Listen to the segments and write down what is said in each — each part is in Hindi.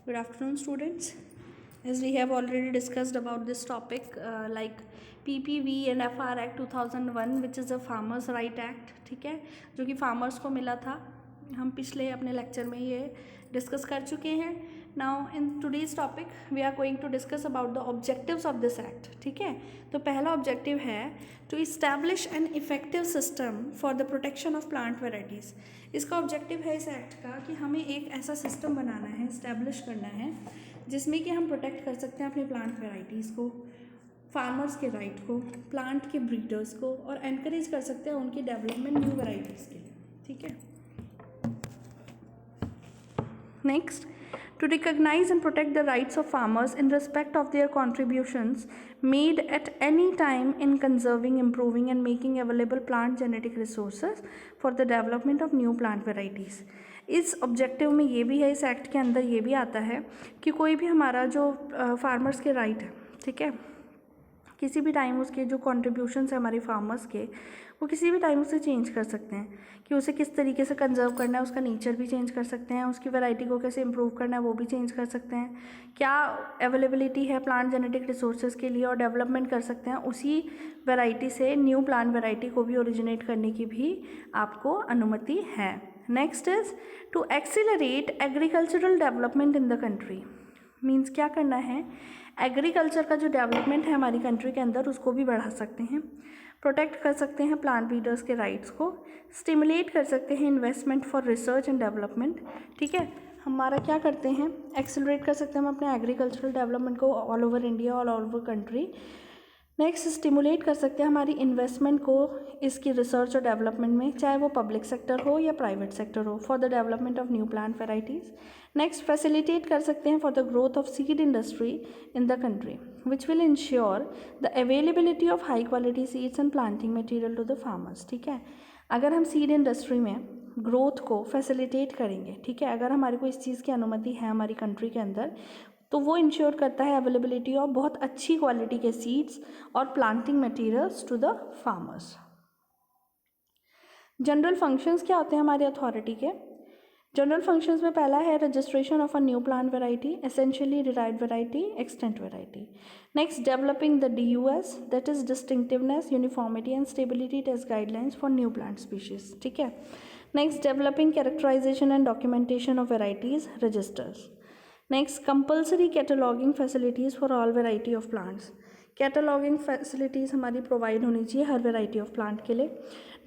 Good afternoon, students. As we have already discussed about this topic, like PPV and FR Act 2001, which is a Farmers Right Act, ठीक है, जो कि फार्मर्स को मिला था. हम पिछले अपने लेक्चर में ये डिस्कस कर चुके हैं. Now in today's topic we are going to discuss about the objectives of this act. ठीक है, तो पहला ऑब्जेक्टिव है to establish an effective system for the protection of plant varieties. इसका ऑब्जेक्टिव है इस एक्ट का कि हमें एक ऐसा सिस्टम बनाना है, इस्टेब्लिश करना है, जिसमें कि हम प्रोटेक्ट कर सकते हैं अपनी प्लांट वेराइटीज़ को, फार्मर्स के राइट को, प्लांट के ब्रीडर्स को, और एनकरेज कर सकते हैं उनकी डेवलपमेंट न्यू वेराइटीज़ के लिए. ठीक है. Next, to recognize and protect the rights of farmers in respect of their contributions made at any time in conserving, improving and making available plant genetic resources for the development of new plant varieties. इस ऑब्जेक्टिव में ये भी है, इस एक्ट के अंदर ये भी आता है कि कोई भी हमारा जो फार्मर्स के राइट है, ठीक है, किसी भी टाइम उसके जो कॉन्ट्रीब्यूशंस है हमारे फार्मर्स के, वो किसी भी टाइम उसे चेंज कर सकते हैं कि उसे किस तरीके से कंजर्व करना है, उसका नेचर भी चेंज कर सकते हैं, उसकी वैरायटी को कैसे इंप्रूव करना है वो भी चेंज कर सकते हैं, क्या अवेलेबिलिटी है प्लांट जेनेटिक रिसोर्सेज के लिए, और डेवलपमेंट कर सकते हैं उसी वैरायटी से न्यू प्लांट वैरायटी को भी ओरिजिनेट करने की भी आपको अनुमति है. Next is to accelerate agricultural development in the country. Means क्या करना है, एग्रीकल्चर का जो डेवलपमेंट है हमारी कंट्री के अंदर उसको भी बढ़ा सकते हैं, प्रोटेक्ट कर सकते हैं प्लांट ब्रीडर्स के राइट्स को, स्टिमुलेट कर सकते हैं investment for research and development. ठीक है, हमारा क्या करते हैं, एक्सेलरेट कर सकते हैं हम अपने एग्रीकल्चरल डेवलपमेंट को all over India, all over country. Next, stimulate कर सकते हैं हमारी इन्वेस्टमेंट को इसकी रिसर्च और डेवलपमेंट में, चाहे वो पब्लिक सेक्टर हो या प्राइवेट सेक्टर हो, for the development of new plant varieties. Next, facilitate कर सकते हैं for the growth of seed industry in the country which will ensure the availability of high quality seeds and planting material to the farmers. ठीक है, अगर हम सीड इंडस्ट्री में ग्रोथ को फैसिलिटेट करेंगे, ठीक है, अगर हमारे को इस चीज़ की अनुमति है हमारी कंट्री के अंदर, तो वो इंश्योर करता है अवेलेबिलिटी ऑफ बहुत अच्छी क्वालिटी के सीड्स और planting materials to the farmers. General functions क्या होते हैं हमारी अथॉरिटी के. जनरल फंक्शंस में पहला है registration of a new plant variety, essentially derived variety, extant variety. Next, developing the DUS, that is distinctiveness, uniformity and stability test guidelines for new plant species. ठीक है. Next, developing characterization and documentation of varieties registers. Next, compulsory cataloguing facilities for all variety of plants. Cataloguing facilities हमारी प्रोवाइड होनी चाहिए हर वेराइटी ऑफ प्लांट के लिए.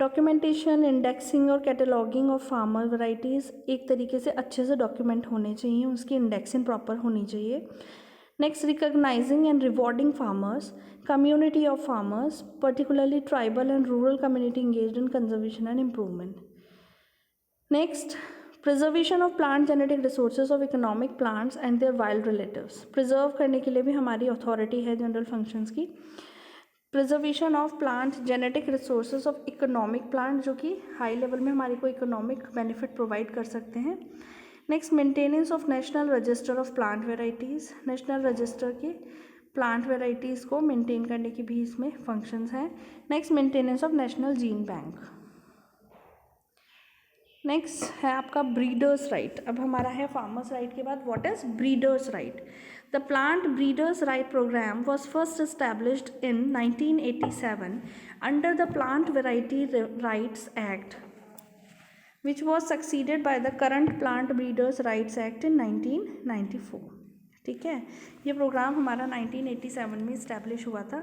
डॉक्यूमेंटेशन, इंडेक्सिंग और कैटलॉगिंग ऑफ फार्मर वेराइटीज़ एक तरीके से अच्छे से डॉक्यूमेंट होने चाहिए, उसकी इंडेक्सिंग प्रॉपर होनी चाहिए. Next, recognizing and rewarding farmers, community of farmers, particularly tribal and rural community engaged in conservation and improvement. Next, preservation of plant genetic resources of economic plants and their wild relatives. Preserve करने के लिए भी हमारी अथॉरिटी है जनरल फंक्शंस की. Preservation of plant genetic resources of economic plant, जो कि हाई लेवल में हमारे को इकोनॉमिक बेनिफिट प्रोवाइड कर सकते हैं. Next, maintenance of national register of plant varieties. National register के प्लांट वेराइटीज़ को मेंटेन करने की भी इसमें फंक्शंस हैं. Next, maintenance of national gene bank. Next है आपका ब्रीडर्स राइट. अब हमारा है फार्मर्स राइट के बाद what is breeders right. The plant breeders right program was first established in 1987 under the plant variety rights act which was succeeded by the current plant breeders rights act in 1994. ठीक है, ये प्रोग्राम हमारा 1987 में इस्टेब्लिश हुआ था.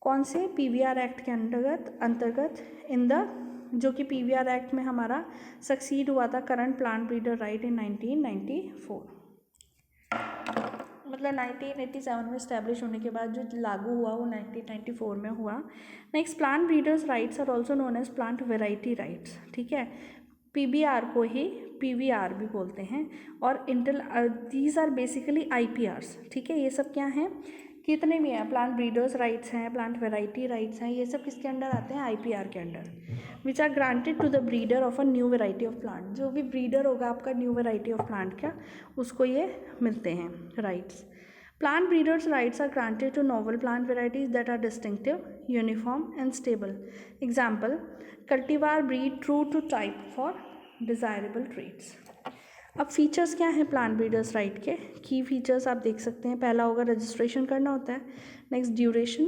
कौन से, PVR एक्ट के अंतर्गत इन द, जो कि PVR एक्ट में हमारा सक्सीड हुआ था करंट प्लांट ब्रीडर राइट इन 1994. मतलब 1987 में इस्टेब्लिश होने के बाद जो लागू हुआ वो 1994 में हुआ. Next, plant breeders rights are also known as plant variety rights. ठीक है, PBR को ही PVR भी बोलते हैं, और दीज आर बेसिकली IPRs. ठीक है, ये सब क्या हैं, कितने भी हैं, प्लांट ब्रीडर्स राइट्स हैं, प्लांट वेराइटी राइट्स हैं, ये सब किसके अंडर आते हैं, IPR के under, which are granted to the breeder of a new variety of plant. जो भी ब्रीडर होगा आपका न्यू वेराइटी ऑफ प्लांट का, उसको ये मिलते हैं rights. Plant breeders rights are granted to novel plant varieties that are distinctive, uniform and stable. Example, cultivar breed true to type for desirable traits. अब फीचर्स क्या हैं प्लांट ब्रीडर्स राइट के? की फीचर्स आप देख सकते हैं। पहला होगा रजिस्ट्रेशन करना होता है। नेक्स्ट ड्यूरेशन,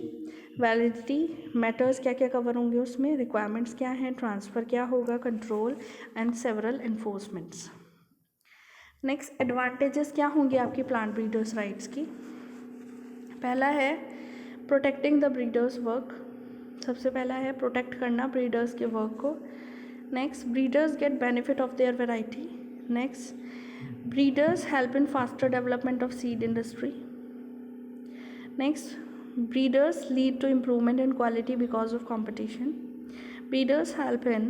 वैलिडिटी, मैटर्स क्या क्या कवर होंगे उसमें, रिक्वायरमेंट्स क्या हैं, ट्रांसफ़र क्या होगा, control and several enforcements. Next advantages क्या होंगे आपकी प्लांट ब्रीडर्स राइट्स की? पहला है प्रोटेक्टिंग द ब्रीडर्स वर्क। सबसे पहला है प्रोटेक्ट करना ब्रीडर्स के वर्क को। Next breeders get benefit of their variety. Next breeders help in faster development of seed industry. Next, breeders lead to improvement in quality because of competition. Breeders help in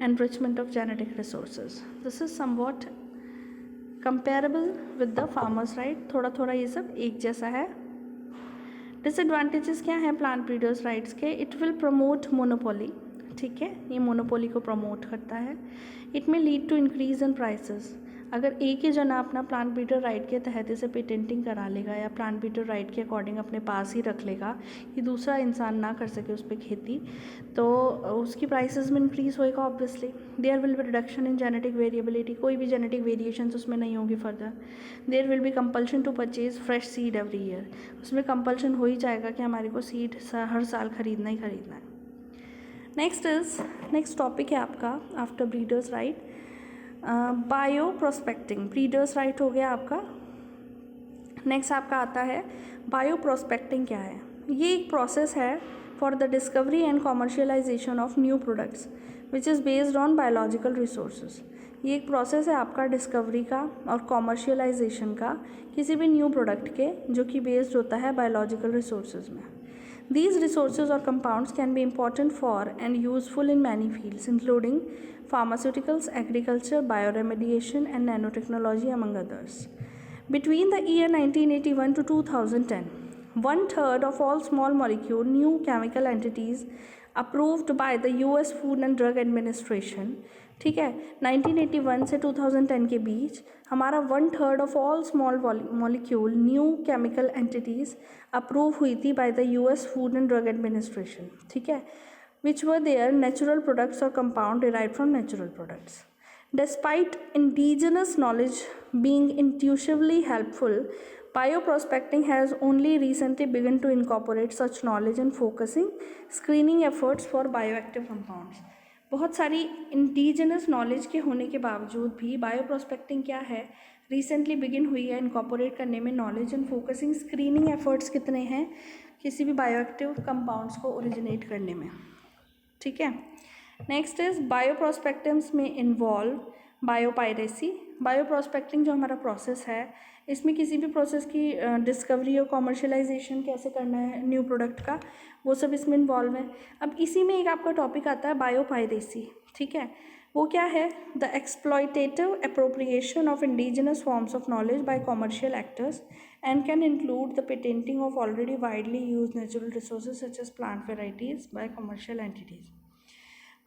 enrichment of genetic resources. This is somewhat comparable with the farmers right, थोड़ा थोड़ा ये सब एक जैसा है। डिसएडवांटेजेस क्या हैं प्लांट ब्रीडर्स राइट्स के? इट विल प्रमोट मोनोपोली, ठीक है, ये मोनोपोली को प्रमोट करता है। इट में lead to increase in prices. अगर एक ही जना अपना प्लांट ब्रीडर राइट के तहत इसे पेटेंटिंग करा लेगा या प्लांट ब्रीडर राइट के अकॉर्डिंग अपने पास ही रख लेगा कि दूसरा इंसान ना कर सके उस पर खेती, तो उसकी प्राइसेस में इंक्रीज़ होएगा obviously. There will be reduction in genetic variability, कोई भी जेनेटिक वेरिएशंस उसमें नहीं होगी further. There will be compulsion to purchase fresh seed every year, उसमें कंपल्शन हो ही जाएगा कि हमारे को सीड हर साल खरीदना ही खरीदना है। नेक्स्ट टॉपिक है आपका after breeders right bio prospecting. Breeders right हो गया आपका। नेक्स्ट आपका आता है बायो प्रोस्पेक्टिंग क्या है? ये एक प्रोसेस है for the discovery and commercialisation of new products which is based on biological resources. ये एक प्रोसेस है आपका डिस्कवरी का और कॉमर्शियलाइजेशन का किसी भी न्यू प्रोडक्ट के, जो कि बेस्ड होता है बायोलॉजिकल रिसोर्सेज में। These resources or compounds can be important for and useful in many fields, including pharmaceuticals, agriculture, bioremediation, and nanotechnology, among others. Between the year 1981 to 2010, 1/3 of all small molecule new chemical entities approved by the US Food and Drug Administration, ठीक है, 1981 से 2010 के बीच हमारा 1/3 of all small molecule new chemical entities approve हुई थी by the US food and drug administration, ठीक है, विच वर देयर नेचुरल प्रोडक्ट्स और compound derived from natural products. Despite indigenous knowledge being intuitively helpful, bioprospecting has only recently begun to incorporate such knowledge and focusing screening efforts for bioactive compounds. बहुत सारी इंडिजिनस नॉलेज के होने के बावजूद भी बायोप्रोस्पेक्टिंग क्या है, रिसेंटली बिगिन हुई है इनकॉर्पोरेट करने में knowledge and focusing screening efforts कितने हैं किसी भी बायोएक्टिव कंपाउंड्स को ओरिजिनेट करने में, ठीक है। नेक्स्ट इज बायोप्रोस्पेक्टिव्स में इन्वॉल्व बायोपायरेसी। बायोप्रोस्पेक्टिंग जो हमारा प्रोसेस है, इसमें किसी भी प्रोसेस की डिस्कवरी और कॉमर्शियलाइजेशन कैसे करना है न्यू प्रोडक्ट का, वो सब इसमें इन्वॉल्व है। अब इसी में एक आपका टॉपिक आता है बायोपायरेसी, ठीक है। वो क्या है? The exploitative appropriation of indigenous forms of knowledge by commercial actors and can include the patenting of already widely use natural resources such as plant varieties by commercial entities.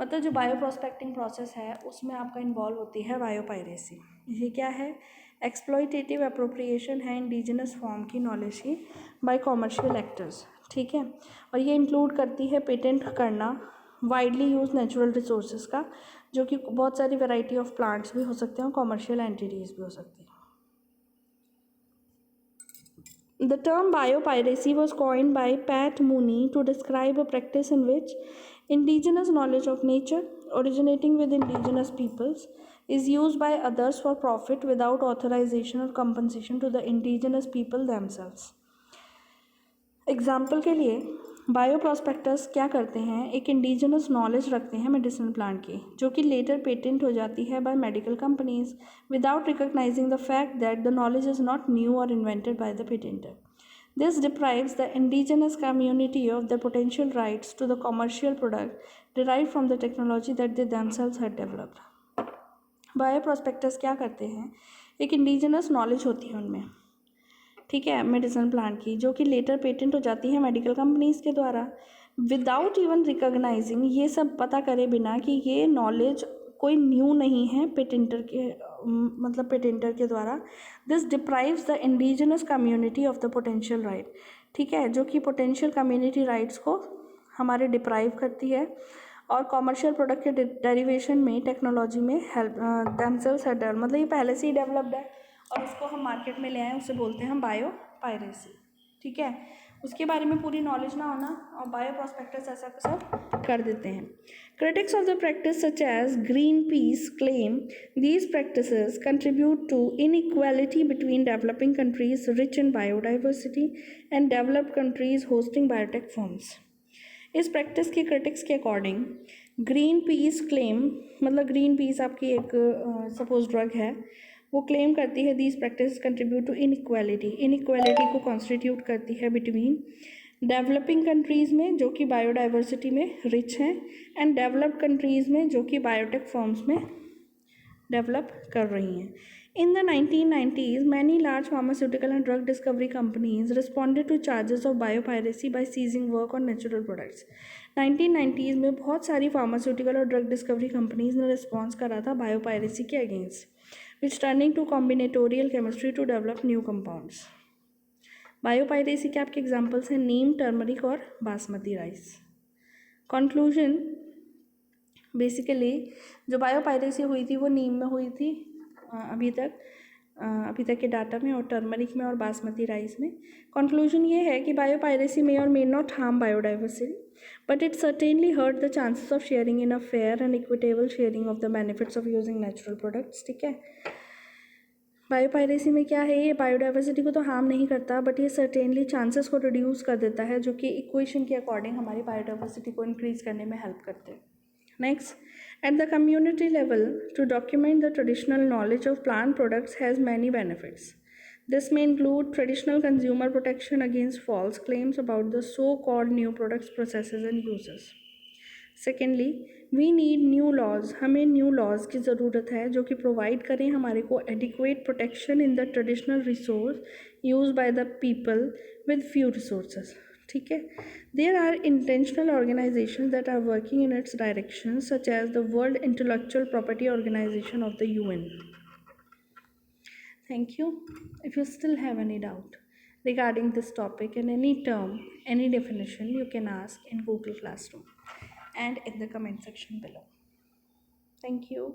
मतलब जो बायोप्रोस्पेक्टिंग प्रोसेस है उसमें आपका इन्वॉल्व होती है बायोपायरेसी। ये क्या है? एक्सप्लॉयटेटिव अप्रोप्रिएशन है इंडिजिनस फॉर्म की नॉलेज की बाय कॉमर्शियल एक्टर्स, ठीक है। और ये इंक्लूड करती है पेटेंट करना वाइडली यूज नेचुरल रिसोर्सेज का, जो कि बहुत सारी वैरायटी ऑफ प्लांट्स भी हो सकते हैं और कॉमर्शियल एंटिटीज़ भी हो सकती हैं। The term biopiracy was coined by Pat Mooney to describe a practice in which indigenous knowledge of nature originating with indigenous peoples is used by others for profit without authorization or compensation to the indigenous people themselves. Example के लिए बायोप्रोस्पेक्टर्स क्या करते हैं, एक इंडिजिनस नॉलेज रखते हैं मेडिसिन प्लांट की, जो कि लेटर पेटेंट हो जाती है by medical companies without recognising the fact that the knowledge is not new और invented by the patenter. This deprives the indigenous community of their potential rights to the commercial product derived from the technology that they themselves had developed. बायोप्रोस्पेक्टर्स क्या करते हैं, एक इंडिजिनस नॉलेज होती है उनमें, ठीक है, मेडिसिन प्लांट की, जो कि लेटर पेटेंट हो जाती है मेडिकल कंपनीज के द्वारा विदाउट इवन रिकॉग्नाइजिंग, ये सब पता करे बिना कि ये नॉलेज कोई न्यू नहीं है पेटेंटर के मतलब पेटेंटर के द्वारा. This deprives the indigenous community of the potential right, ठीक है, जो कि पोटेंशियल कम्युनिटी राइट्स को हमारे डिप्राइव करती है और कॉमर्शियल प्रोडक्ट के डेरिवेशन में टेक्नोलॉजी में हेल्प दमसेल्स है डेवलप, मतलब ये पहले से ही डेवलप्ड है और उसको हम मार्केट में ले आए, उसे बोलते हैं बायो पायरेसी। ठीक है, उसके बारे में पूरी नॉलेज ना होना और बायो प्रॉस्पेक्टस ऐसा सब कर देते हैं। Critics of the practice such as Greenpeace claim these practices contribute to inequality between developing countries rich in biodiversity and developed countries hosting biotech firms. इस प्रैक्टिस के क्रिटिक्स के अकॉर्डिंग ग्रीन पीस क्लेम, मतलब ग्रीन पीस आपकी एक सपोज ड्रग है, वो क्लेम करती है these practice contribute to inequality को कॉन्स्टिट्यूट करती है बिटवीन डेवलपिंग कंट्रीज़ में जो कि बायोडाइवर्सिटी में रिच हैं एंड डेवलप्ड कंट्रीज़ में जो कि बायोटेक फॉर्म्स में डेवलप कर रही हैं। In the 1990s, many large pharmaceutical and drug discovery companies responded to charges of biopiracy by seizing work on natural products. 1990s में बहुत सारी pharmaceutical और drug discovery companies ने response करा था biopiracy के against, which turning to combinatorial chemistry to develop new compounds. Biopiracy के आपके examples हैं नीम, टर्मरिक और बासमती राइस। Conclusion, बेसिकली जो बायोपायरेसी हुई थी वो नीम में हुई थी अभी तक के डाटा में, और टर्मरिक में और बासमती राइस में। कंक्लूजन ये है कि बायोपायरेसी मे और may not harm biodiversity but it certainly hurt the chances of sharing in a fair and equitable sharing of the benefits of using natural products. ठीक है, बायोपायरेसी में क्या है, ये बायोडाइवर्सिटी को तो हार्म नहीं करता बट ये सर्टेनली चांसेस को रिड्यूस कर देता है, जो कि इक्वेशन के अकॉर्डिंग हमारी बायोडाइवर्सिटी को इंक्रीज करने में हेल्प करते हैं। Next, at the community level, to document the traditional knowledge of plant products has many benefits. This may include traditional consumer protection against false claims about the so-called new products, processes and uses. Secondly, we need new laws. हमें new laws की ज़रूरत है जो कि provide करें हमारे को adequate protection in the traditional resource used by the people with few resources. ठीक है, there are intentional organizations that are working in its direction such as the World Intellectual Property Organization of the UN. Thank you. If you still have any doubt regarding this topic and any term, any definition, you can ask in Google Classroom and in the comment section below. Thank you.